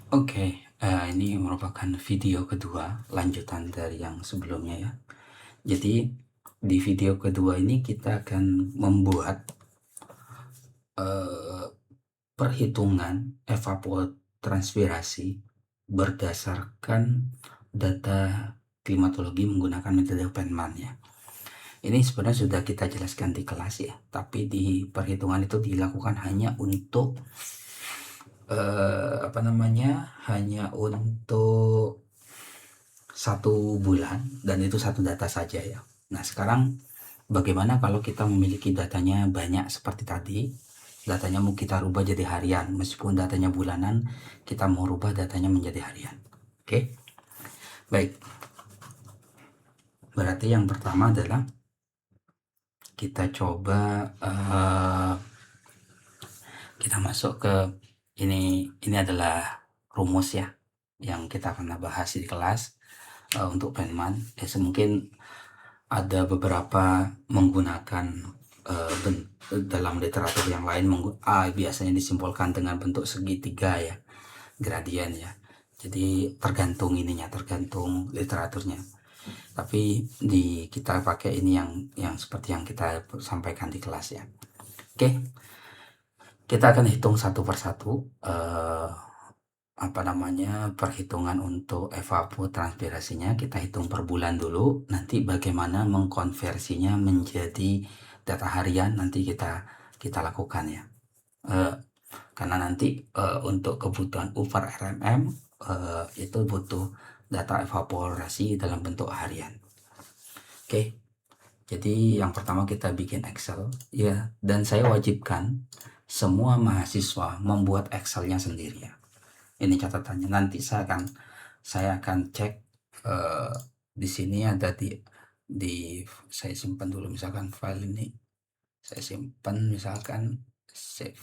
Oke, ini merupakan video kedua lanjutan dari yang sebelumnya ya. Jadi di video kedua ini kita akan membuat eh, perhitungan evapotranspirasi berdasarkan data klimatologi menggunakan metode Feynman ya. Ini sebenarnya sudah kita jelaskan di kelas ya, tapi di perhitungan itu dilakukan hanya untuk hanya untuk 1 bulan dan itu 1 data saja ya. Nah sekarang bagaimana kalau kita memiliki datanya banyak seperti tadi, datanya mau kita rubah jadi harian, meskipun datanya bulanan kita mau rubah datanya menjadi harian. Oke, baik, berarti yang pertama adalah kita coba kita masuk ke ini adalah rumus ya yang kita pernah bahas di kelas untuk Feynman. Mungkin ada beberapa menggunakan dalam literatur yang lain biasanya disimpulkan dengan bentuk segitiga ya, gradien ya. Jadi tergantung literaturnya. Tapi kita pakai ini yang seperti yang kita sampaikan di kelas ya. Oke, kita akan hitung satu persatu perhitungan untuk evapotranspirasinya. Kita hitung per bulan dulu, nanti bagaimana mengkonversinya menjadi data harian nanti kita lakukan ya. Karena nanti untuk kebutuhan over RMM itu butuh data evaporasi dalam bentuk harian. Oke, jadi yang pertama kita bikin Excel ya, dan saya wajibkan semua mahasiswa membuat Excelnya sendiri ya. Ini catatannya, nanti saya akan cek di sini ada saya simpan dulu, misalkan file ini saya simpan, misalkan save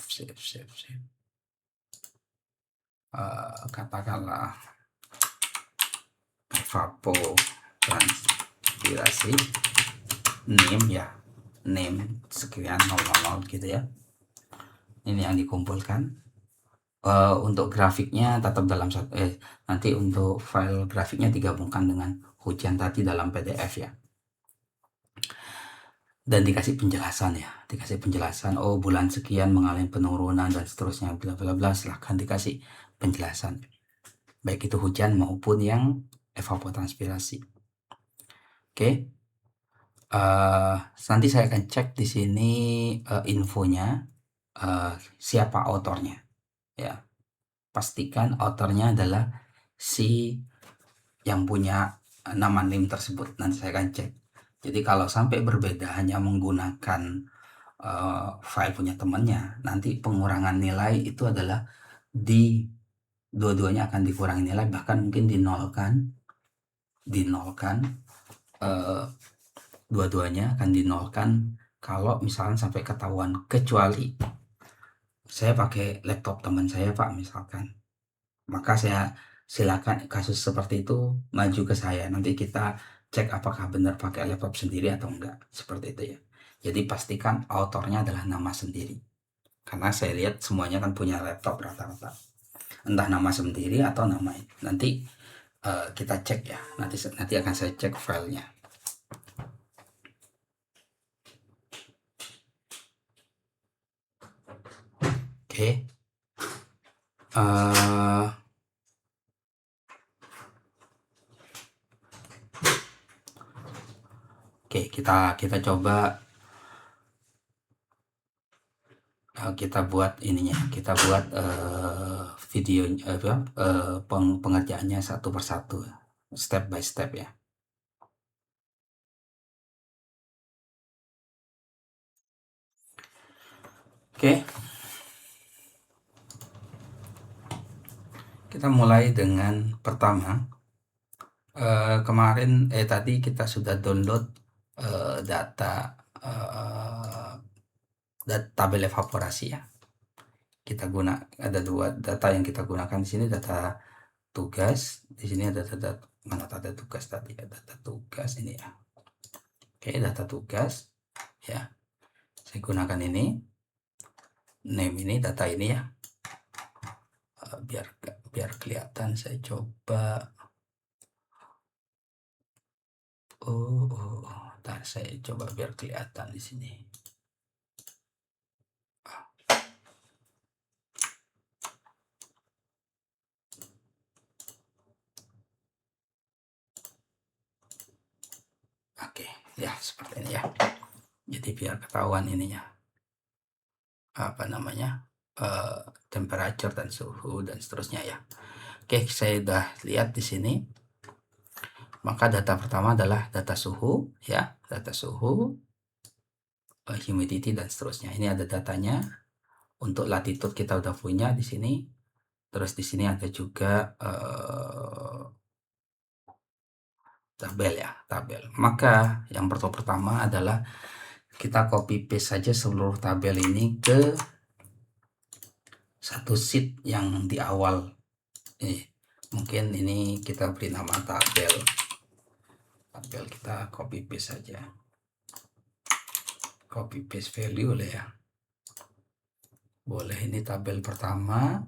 katakanlah evapotranspirasi name ya, name sekian 000 gitu ya. Ini yang dikumpulkan. Untuk grafiknya tetap nanti untuk file grafiknya digabungkan dengan hujan tadi dalam PDF ya, dan dikasih penjelasan oh bulan sekian mengalami penurunan dan seterusnya bla bla bla, silahkan dikasih penjelasan baik itu hujan maupun yang evapotranspirasi. Oke, nanti saya akan cek di sini infonya, siapa autornya ya. Pastikan autornya adalah si yang punya nama NIM tersebut. Nanti saya akan cek. Jadi kalau sampai berbeda hanya menggunakan file punya temannya, nanti pengurangan nilai itu adalah dua-duanya akan dikurangi nilai, bahkan mungkin dinolkan, dua-duanya akan dinolkan kalau misalkan sampai ketahuan, kecuali saya pakai laptop teman saya Pak misalkan, maka saya silakan kasus seperti itu maju ke saya, nanti kita cek apakah benar pakai laptop sendiri atau enggak, seperti itu ya. Jadi pastikan autornya adalah nama sendiri, karena saya lihat semuanya kan punya laptop rata-rata, entah nama sendiri atau nama ini. Nanti kita cek ya, nanti akan saya cek filenya. Oke, kita coba kita buat video pengerjaannya satu persatu, step by step ya. Oke, kita mulai dengan pertama. Tadi kita sudah download data tabel evaporasi ya. Ada 2 data yang kita gunakan di sini, data tugas. Di sini ada data tugas tadi ya, data tugas ini ya. Oke, data tugas ya. Saya gunakan ini, name ini, data ini ya. Biar biar kelihatan saya coba. Ntar saya coba biar kelihatan di sini. Oke, ya seperti ini ya. Jadi biar ketahuan ininya, apa namanya, temperature dan suhu dan seterusnya ya. Oke, saya udah lihat di sini. Maka data pertama adalah data suhu ya, data suhu, humidity dan seterusnya. Ini ada datanya. Untuk latitude kita udah punya di sini. Terus di sini ada juga tabel ya, tabel. Maka yang pertama adalah kita copy paste saja seluruh tabel ini ke satu sheet yang di awal. Mungkin ini kita beri nama tabel. Tabel kita copy paste saja. Copy paste value lah ya. Boleh, ini tabel pertama.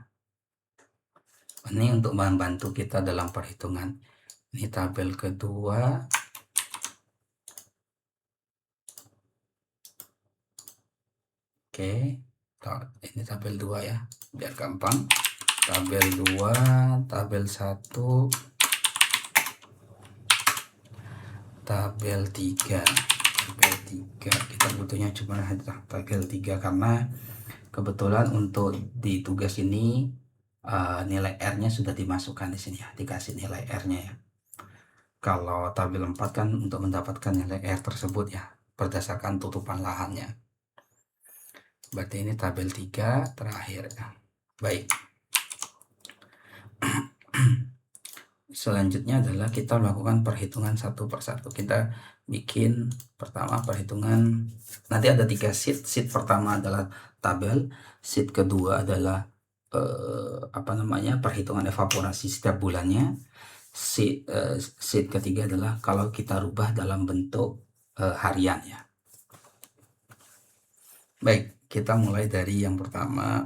Ini untuk membantu kita dalam perhitungan. Ini tabel kedua. Oke, ini tabel 2 ya, biar gampang. Tabel 2, tabel 1, tabel 3. Tabel 3 kita butuhnya cuma tabel 3 karena kebetulan untuk di tugas ini nilai R-nya sudah dimasukkan di sini ya, dikasih nilai R-nya ya. Kalau tabel 4 kan untuk mendapatkan nilai R tersebut ya, berdasarkan tutupan lahannya. Berarti ini tabel 3 terakhir ya. Baik. Selanjutnya adalah kita melakukan perhitungan satu persatu. Kita bikin pertama perhitungan, nanti ada 3 sheet. Sheet pertama adalah tabel, sheet kedua adalah perhitungan evaporasi setiap bulannya. Sheet ketiga adalah kalau kita rubah dalam bentuk harian ya. Baik, kita mulai dari yang pertama,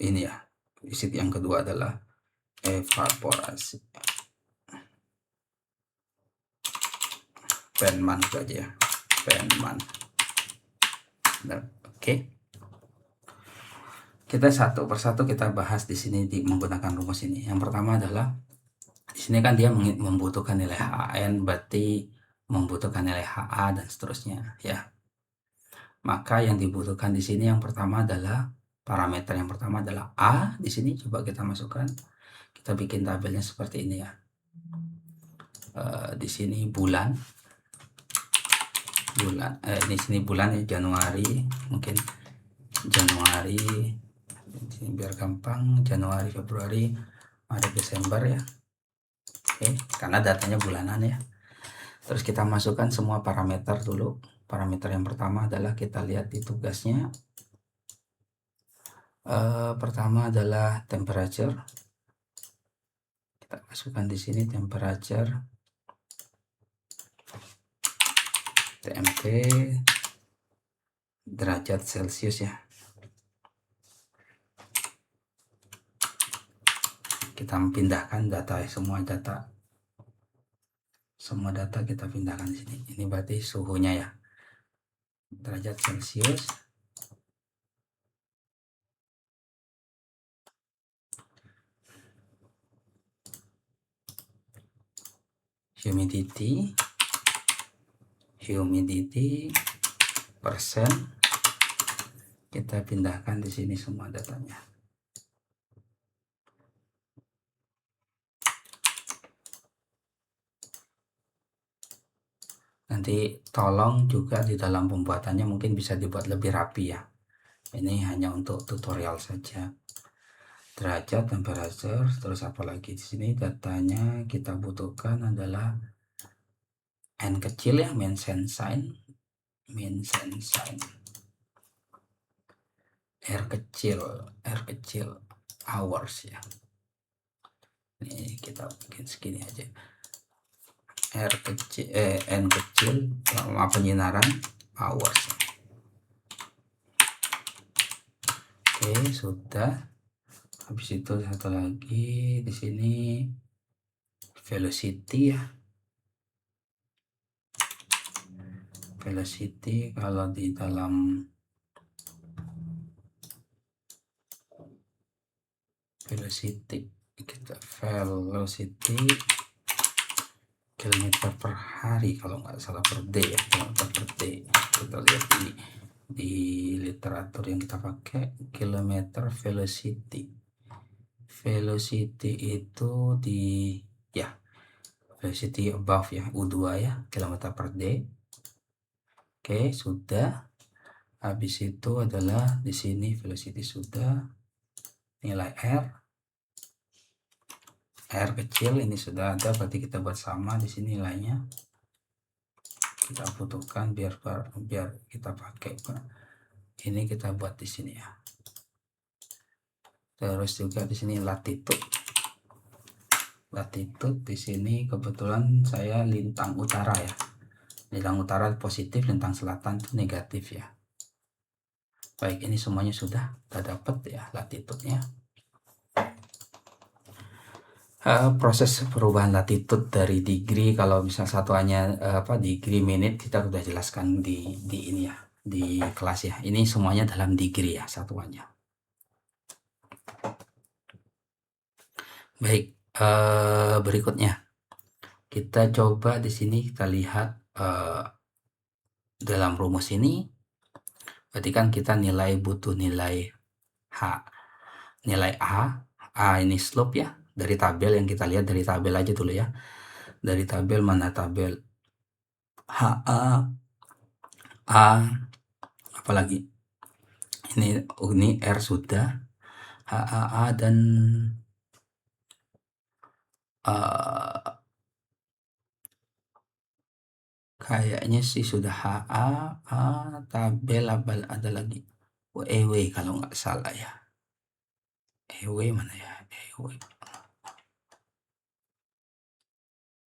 ini ya. Sheet yang kedua adalah evaporasi. Penman itu aja ya, Penman. Oke. Kita satu persatu kita bahas di sini menggunakan rumus ini. Yang pertama adalah di sini kan dia membutuhkan nilai HN, berarti membutuhkan nilai HA dan seterusnya ya. Maka yang dibutuhkan di sini yang pertama adalah parameter yang pertama adalah A. Di sini coba kita masukkan. Kita bikin tabelnya seperti ini ya. Di sini bulan. Di sini bulan ya, Januari, mungkin Januari. Ini biar gampang, Januari, Februari, Maret, Desember ya. Oke, karena datanya bulanan ya. Terus kita masukkan semua parameter dulu. Parameter yang pertama adalah kita lihat di tugasnya. Pertama adalah temperature. Kita masukkan di sini temperature, TMP, derajat Celcius ya. Kita pindahkan data, semua data kita pindahkan di sini. Ini berarti suhunya ya, derajat Celcius. Humidity, persen. Kita pindahkan di sini semua datanya. Nanti tolong juga di dalam pembuatannya mungkin bisa dibuat lebih rapi ya. Ini hanya untuk tutorial saja. Derajat, temperature, terus apalagi di sini datanya kita butuhkan adalah N kecil ya, mean sign, R kecil, hours ya. Ini kita bikin segini aja. N kecil, penyinaran, hours. Oke, sudah. Habis itu satu lagi di sini velocity ya. Velocity kalau di dalam velocity kita velocity kilometer per hari kalau nggak salah, per day ya, kilometer per day. Kita lihat di literatur yang kita pakai, kilometer velocity itu di ya velocity above ya, U2 ya, kilometer per day. Oke, sudah. Habis itu adalah di sini velocity sudah, nilai R kecil ini sudah ada, berarti kita buat sama di sini nilainya. Kita butuhkan biar kita pakai ini, kita buat di sini ya. Terus juga di sini latitude di sini kebetulan saya lintang utara ya. Lintang utara positif, lintang selatan itu negatif ya. Baik, ini semuanya sudah dapat ya latitude-nya. Proses perubahan latitude dari degree, kalau misal satuannya degree menit, kita sudah jelaskan di ini ya, di kelas ya. Ini semuanya dalam degree ya satuannya. Baik, berikutnya kita coba di sini kita lihat dalam rumus ini. Berarti kan kita butuh nilai H, nilai A ini slope ya, dari tabel yang kita lihat, dari tabel aja dulu ya. Dari tabel, mana tabel HA, apalagi ini R sudah, HAA dan kayaknya sih sudah HA, tabel ada lagi EW kalau nggak salah ya. EW mana ya?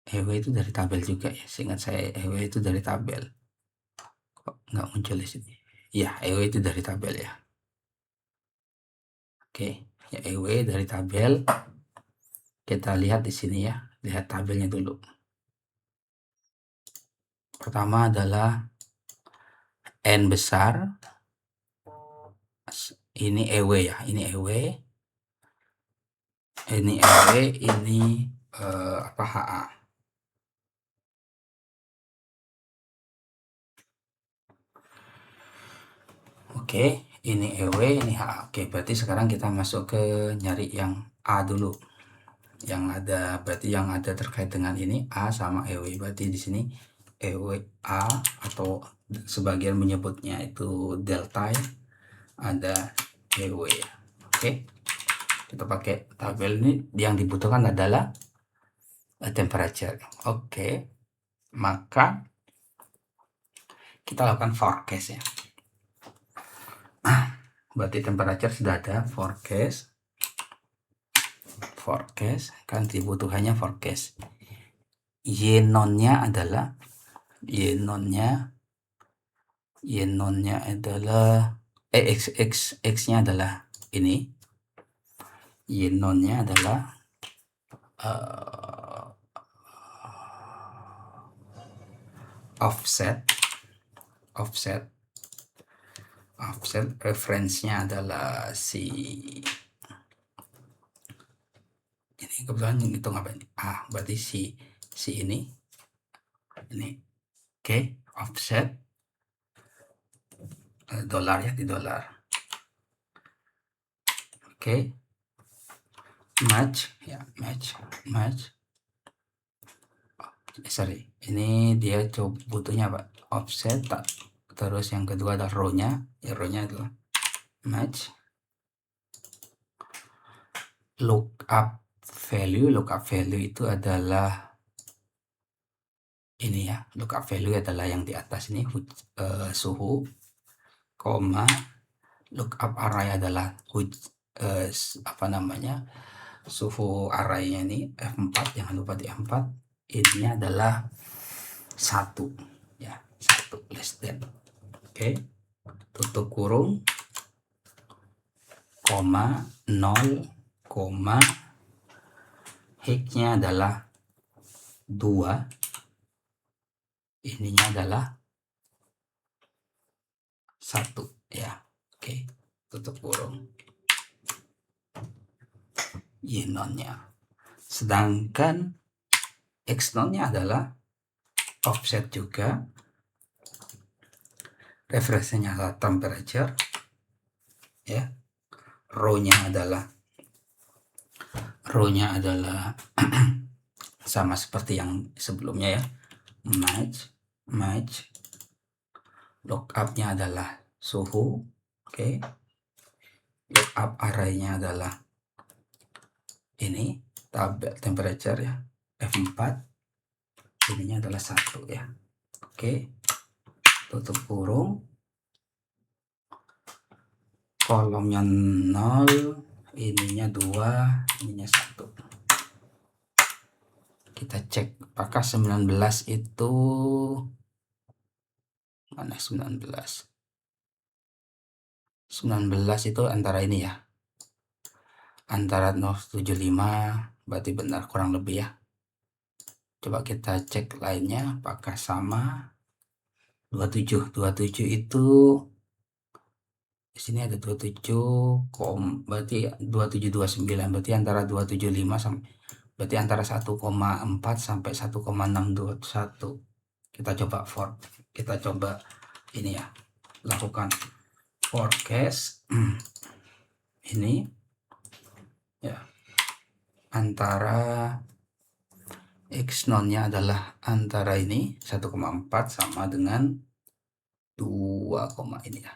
EW itu dari tabel juga ya. Seingat saya EW itu dari tabel. Kok nggak muncul di sini? Ya, EW itu dari tabel ya. Oke, ya EW dari tabel. Kita lihat di sini ya. Lihat tabelnya dulu. Pertama adalah N besar. Ini EW ya. Ini EW. Ini EW, ini HA. Oke, ini EW, ini HA. Oke, berarti sekarang kita masuk ke nyari yang A dulu. Yang ada, berarti yang ada terkait dengan ini A sama EW. Berarti di sini EW A, atau sebagian menyebutnya itu delta ya. Ada EW. Oke. Kita pakai tabel ini, yang dibutuhkan adalah temperature. Oke. Maka kita lakukan forecast ya. Berarti temperature sudah ada, forecast kan dibutuhkannya forecast. Y nonnya adalah x-nya adalah ini. Y nonnya adalah offset reference-nya adalah si ini, kebetulan ngitung apa ini, berarti si ini oke, offset dolar ya, di dolar. Oke, match sorry, ini dia butuhnya apa, offset, terus yang kedua ada row-nya adalah match. Lookup value itu adalah ini ya. Lookup value adalah yang di atas ini, suhu, koma. Lookup array adalah suhu arraynya ini F4, jangan lupa di F4. Ini adalah 1 ya, 1 less than. Oke, tutup kurung. 0, H-nya adalah 2, ininya adalah 1 ya. Oke, tutup kurung. Y0-nya. Sedangkan X0-nya adalah offset juga. Referensinya adalah temperature ya. Rho-nya adalah sama seperti yang sebelumnya ya. Match. Lookup-nya adalah suhu. Oke. Lookup array-nya adalah ini tabel temperature ya, F4. Ininya adalah 1 ya. Oke, tutup kurung. Kolomnya 0, ininya 2, ininya 1. Kita cek apakah 19 itu mana. 19 itu antara ini ya, antara 075, berarti benar kurang lebih ya. Coba kita cek lainnya apakah sama. 27 itu di sini ada 27, berarti 2729, berarti antara 275 sampai, berarti antara 1,4 sampai 1,621. Kita coba ini ya, lakukan forecast ini ya, antara X0-nya adalah antara ini 1,4 sama dengan 2, ini ya.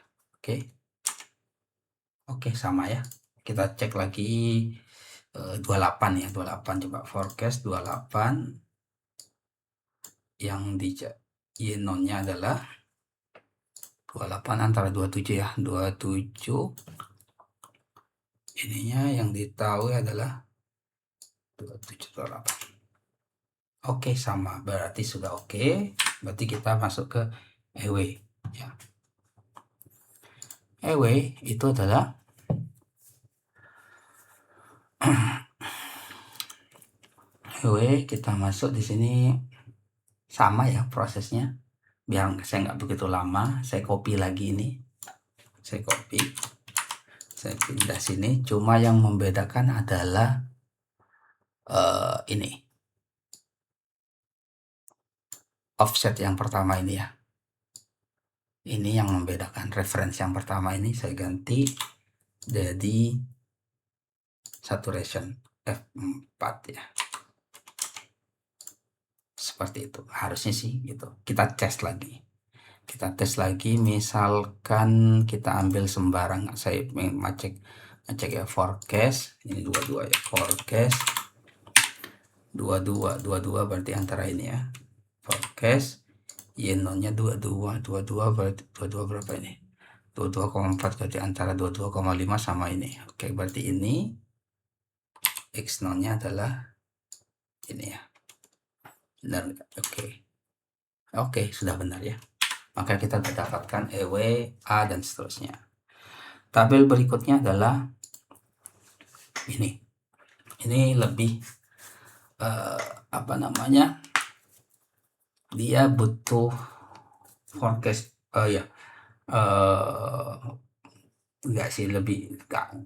Oke, sama ya. Kita cek lagi 28 ya, 28. Coba forecast 28 yang di Y0-nya adalah 28 antara 27 ya, 27. Ininya yang ditahu adalah 27, 28. Oke, sama, berarti sudah oke. Berarti kita masuk ke EW ya. EW itu adalah EW, kita masuk di sini sama ya prosesnya. Biar saya nggak begitu lama, saya copy lagi ini. Saya pindah sini. Cuma yang membedakan adalah ini. Offset yang pertama ini ya. Ini yang membedakan. Referensi yang pertama ini saya ganti jadi saturation F4 ya. Seperti itu. Harusnya sih gitu. Kita tes lagi. Misalkan kita ambil sembarang. Saya ngecek ya forecast. Ini 22 ya. Forecast 22 berarti antara ini ya. Forecast Y0-nya 22 berarti 22 berapa ini? 22,4 berarti antara 22,5 sama ini. Oke, berarti ini X0-nya adalah ini ya. Benar nggak? Oke, sudah benar ya. Maka kita mendapatkan EW, A dan seterusnya. Tabel berikutnya adalah ini. Ini lebih dia butuh forecast enggak sih, lebih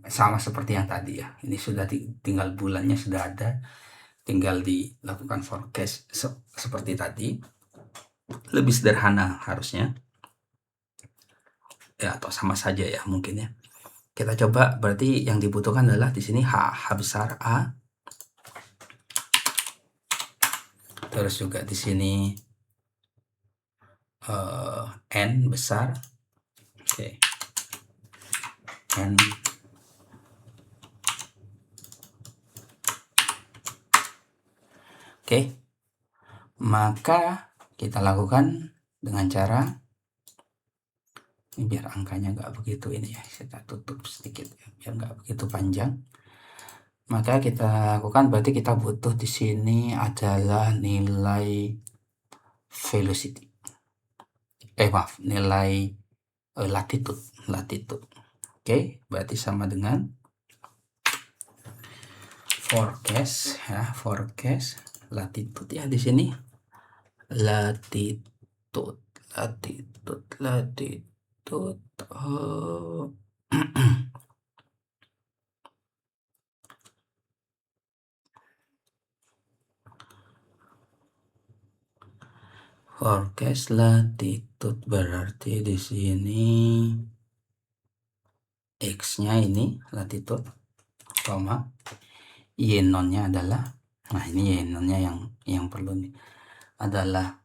sama seperti yang tadi ya. Ini sudah tinggal bulannya sudah ada, tinggal dilakukan forecast seperti tadi. Lebih sederhana harusnya ya, atau sama saja ya mungkin ya. Kita coba, berarti yang dibutuhkan adalah di sini H besar A. Terus juga di sini N besar. Oke. N. Oke. Maka kita lakukan dengan cara ini, biar angkanya nggak begitu ini ya, kita tutup sedikit ya, biar nggak begitu panjang. Maka kita lakukan, berarti kita butuh di sini adalah nilai velocity. Nilai latitude. Oke, berarti sama dengan forecast ya, forecast latitude ya di sini. Latitude. Oh. Forecast latitude berarti di sini X-nya ini latitude, koma Y-non-nya adalah, nah ini Y-non-nya yang perlu nih adalah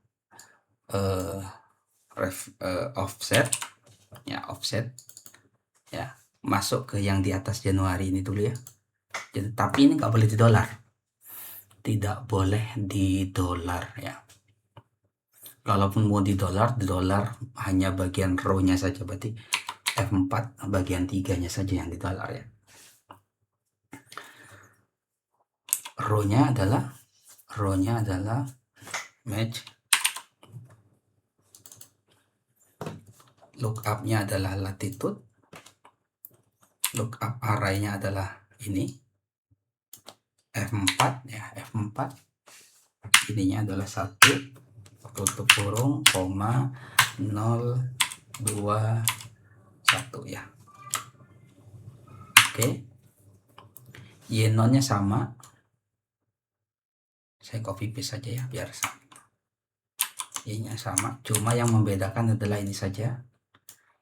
offset ya, offset ya, masuk ke yang di atas Januari ini dulu ya. Jadi, tapi ini nggak boleh di dolar, tidak boleh di dolar ya. Kalaupun mau di dolar hanya bagian row-nya saja, berarti F4 bagian 3-nya saja yang di dolar ya. Row-nya adalah match, lookup-nya adalah latitude, lookup array-nya adalah ini F4 ya, F4 ininya adalah 1 tutup kurung, koma 0, 2, 1 ya. Oke. Y-non-nya sama. Saya copy paste saja ya biar sama. Y-nya sama, cuma yang membedakan adalah ini saja.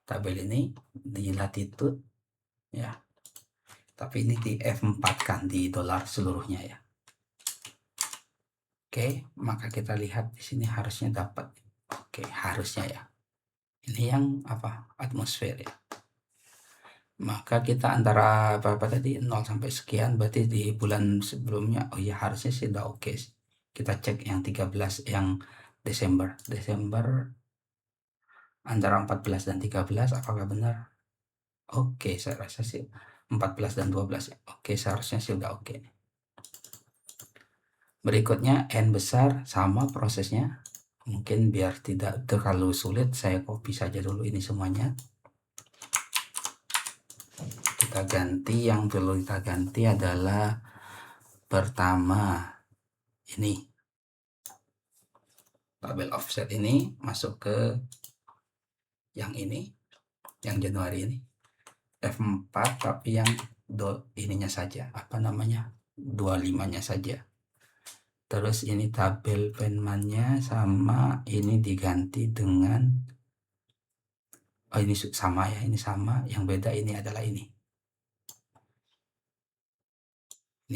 Tabel ini di latitude ya. Tapi ini di F4 kan, di dolar seluruhnya ya. Oke, maka kita lihat di sini harusnya dapat. Oke, harusnya ya. Ini yang apa? Atmosfer ya. Maka kita antara apa tadi 0 sampai sekian, berarti di bulan sebelumnya, oh ya harusnya sih udah oke. Kita cek yang 13 yang Desember antara 14 dan 13 apakah benar? Oke, saya rasa sih 14 dan 12 ya. Oke, seharusnya sih udah oke. Berikutnya N besar sama prosesnya. Mungkin biar tidak terlalu sulit, saya copy saja dulu ini semuanya. Kita ganti, yang perlu kita ganti adalah pertama ini tabel offset ini masuk ke yang ini, yang Januari ini F4, tapi yang ininya saja, apa namanya, 25-nya saja. Terus ini tabel penmannya sama ini diganti dengan, oh ini sama ya, ini sama, yang beda ini adalah ini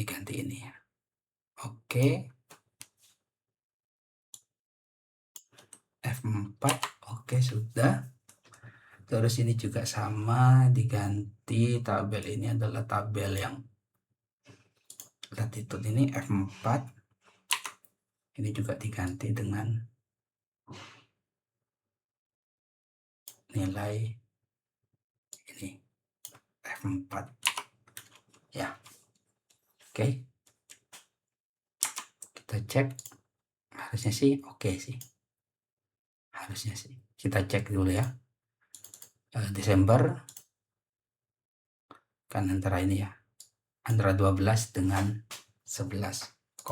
ganti ini ya. Oke, F4 oke sudah. Terus ini juga sama, diganti tabel ini adalah tabel yang latitude ini F4, ini juga diganti dengan nilai ini F4 ya. Oke, kita cek, harusnya sih oke sih, harusnya sih. Kita cek dulu ya. Desember kan antara ini ya, antara 12 dengan 11,5.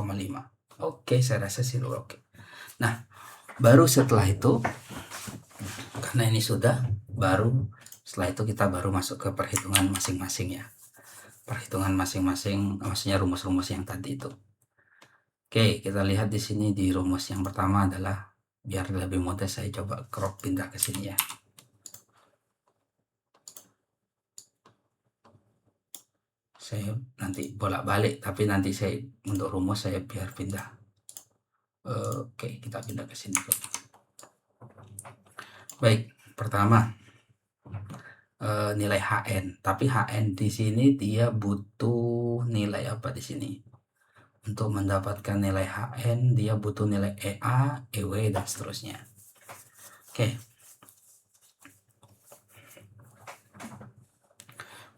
Oke, saya rasa sih oke. Nah, baru setelah itu, karena ini sudah, setelah itu kita baru masuk ke perhitungan masing-masing ya. Perhitungan masing-masing, maksudnya rumus-rumus yang tadi itu. Oke, kita lihat di sini di rumus yang pertama adalah, biar lebih mudah saya coba crop pindah ke sini ya. Saya nanti bolak-balik, tapi nanti saya untuk rumus saya biar pindah. Oke, kita pindah ke sini. Baik, pertama nilai HN, tapi HN di sini dia butuh nilai apa di sini? Untuk mendapatkan nilai HN dia butuh nilai EA, EW dan seterusnya. Oke.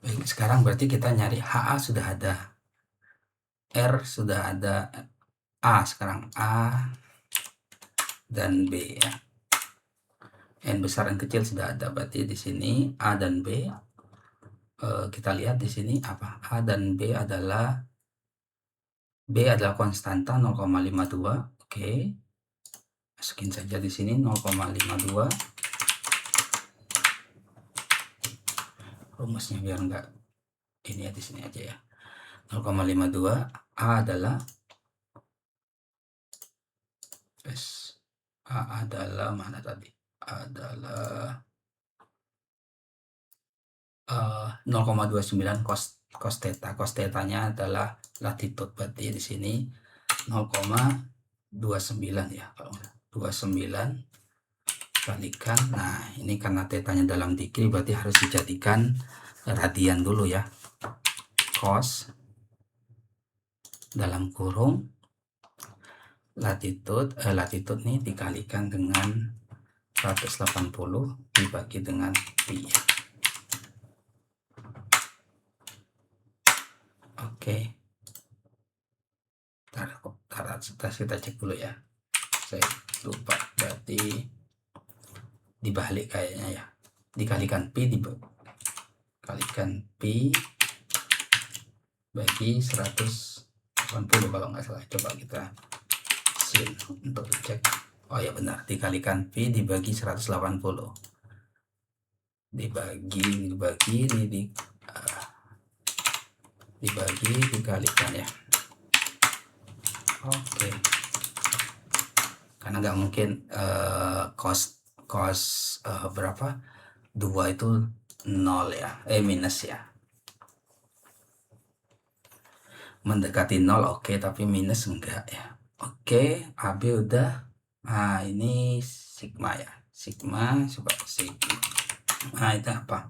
Baik, sekarang berarti kita nyari HA sudah ada, R sudah ada, A sekarang A dan B ya. N besar dan kecil sudah ada, berarti di sini A dan B. Kita lihat di sini apa? A dan B adalah B adalah konstanta 0,52. Oke. Masukin saja di sini 0,52. Rumusnya biar enggak ini ya, di sini aja ya. 0,52. A adalah mana tadi? Adalah 0,29 cos theta. Cos theta-nya adalah latitude, berarti di sini 0,29 ya, kalau 29 kalikan. Nah, ini karena tetanya dalam degree berarti harus dijadikan radian dulu ya. Cos dalam kurung latitude nih dikalikan dengan 180 dibagi dengan pi. Oke. Kita cek dulu ya. Saya lupa, berarti dibalik kayaknya ya. Dikalikan pi bagi 180 kalau nggak salah. Coba kita sin untuk cek. Oh ya benar, dikalikan pi dibagi 180 dibagi dikalikan ya. Oke. Karena nggak mungkin cos berapa 2 itu 0 ya, minus ya, mendekati 0 oke, tapi minus enggak ya. Oke, AB udah. Nah, ini sigma ya, sigma, coba sigma. Nah, itu apa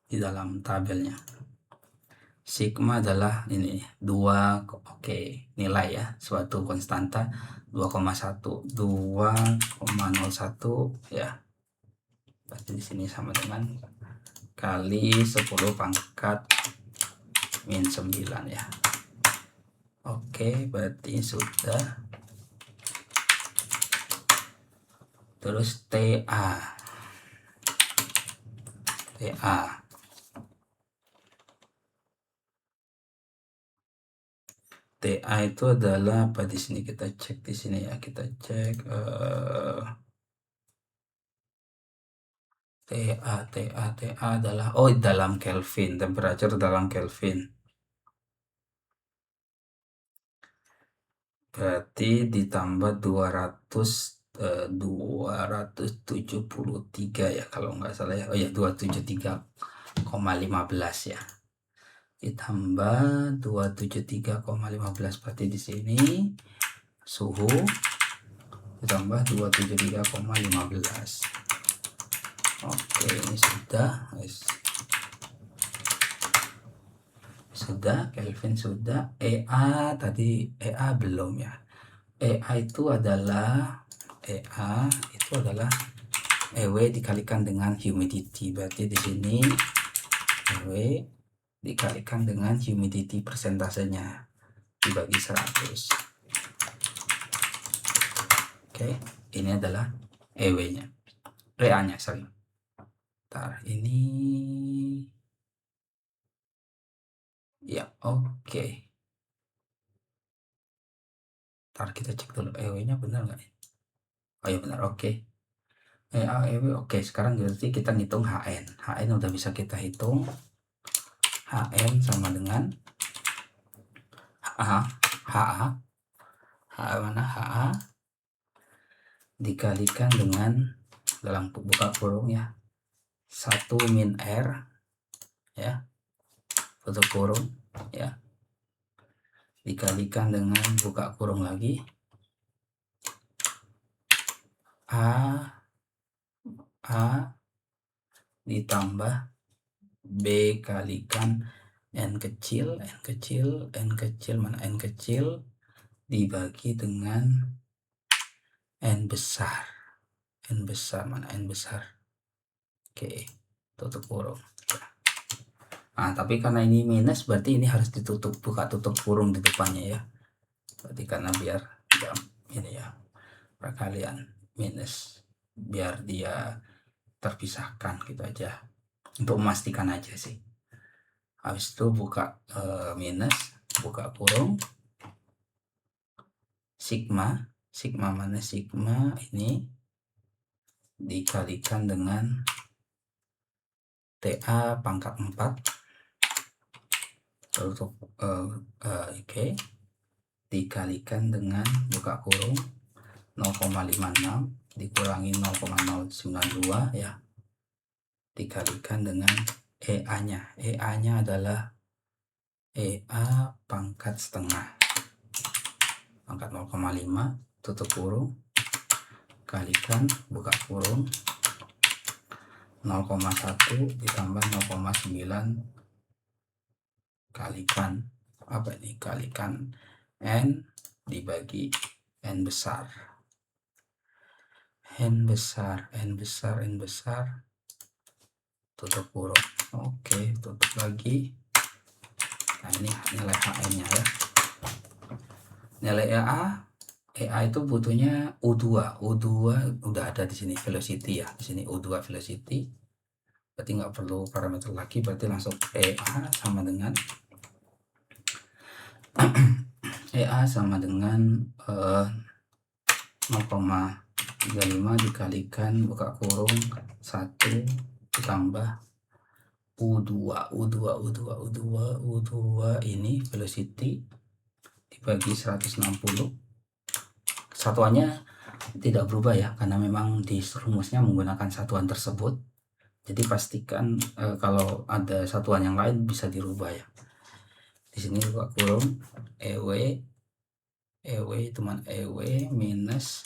di dalam tabelnya? Sigma adalah ini 2, oke, nilai ya, suatu konstanta 2,1 ya. Berarti di sini sama dengan kali 10 pangkat min 9 ya. Oke, berarti sudah. Terus TA itu adalah apa? Di sini kita cek, di sini ya, kita cek TA adalah dalam Kelvin, temperature dalam Kelvin. Berarti ditambah 273 ya kalau nggak salah ya. Oh ya, 273,15 ya. Ditambah 273,15, berarti di sini suhu ditambah 273,15. Oke, ini sudah Kelvin sudah. EA tadi, EA belum ya. EA itu adalah EW dikalikan dengan humidity. Berarti di sini EW dikalikan dengan humidity persentasenya dibagi 100. Oke, ini adalah EW-nya. EA-nya, sorry. Ntar ini ya, oke. Ntar kita cek dulu EW-nya benar nggak ya? Oh ya benar, oke. EW oke. Sekarang berarti kita ngitung HN. HN udah bisa kita hitung. HN sama dengan HA dikalikan dengan dalam buka kurung ya 1 min R ya, tutup kurung ya, dikalikan dengan buka kurung lagi A ditambah B kalikan N kecil mana N kecil dibagi dengan N besar mana N besar. Oke, tutup kurung. Nah, tapi karena ini minus berarti ini harus ditutup, buka tutup kurung di depannya ya. Berarti karena biar ini ya, perkalian minus biar dia terpisahkan gitu aja, untuk memastikan aja sih. Habis itu buka minus, buka kurung, sigma mana sigma ini dikalikan dengan TA pangkat 4 tutup oke, dikalikan dengan buka kurung 0,56 dikurangi 0,092 ya, dikalikan dengan EA-nya adalah EA pangkat setengah pangkat 0,5 tutup kurung kalikan buka kurung 0,1 ditambah 0,9 kalikan apa ini, kalikan N dibagi N besar tutup kurung. Oke, tutup lagi. Nah, ini nilai HN nya ya. Nilai EA itu butuhnya U2 udah ada di sini, velocity ya, di sini U2 velocity, berarti nggak perlu parameter lagi, berarti langsung EA sama dengan EA sama dengan 0,35 dikalikan buka kurung 1 ditambah U2 ini velocity dibagi 160. Satuannya tidak berubah ya, karena memang di rumusnya menggunakan satuan tersebut. Jadi pastikan kalau ada satuan yang lain bisa dirubah ya. Di sini buka kurung EW teman EW minus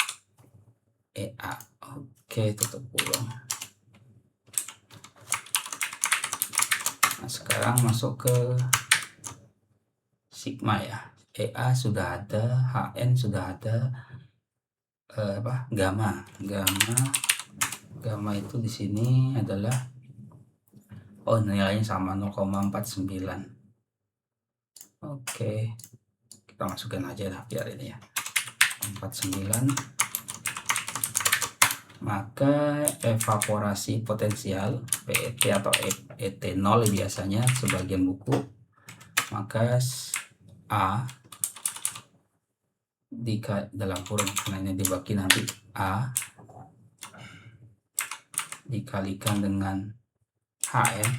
EA. Oke, tutup kurung. Nah, sekarang masuk ke sigma ya. EA sudah ada, HN sudah ada, gamma itu di sini adalah nilainya sama 0,49. Oke, kita masukkan aja lah biar ini ya 49. Maka evaporasi potensial PET atau ET0 biasanya sebagian buku, maka A dalam kurung karena ini dibagi nanti A dikalikan dengan HN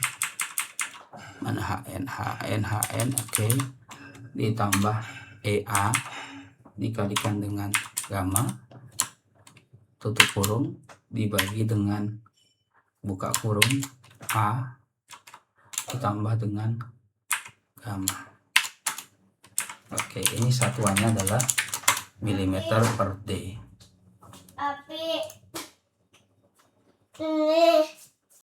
mana HN oke, ditambah EA dikalikan dengan gamma tutup kurung dibagi dengan buka kurung A ditambah dengan gamma. Oke, ini satuannya adalah milimeter per D.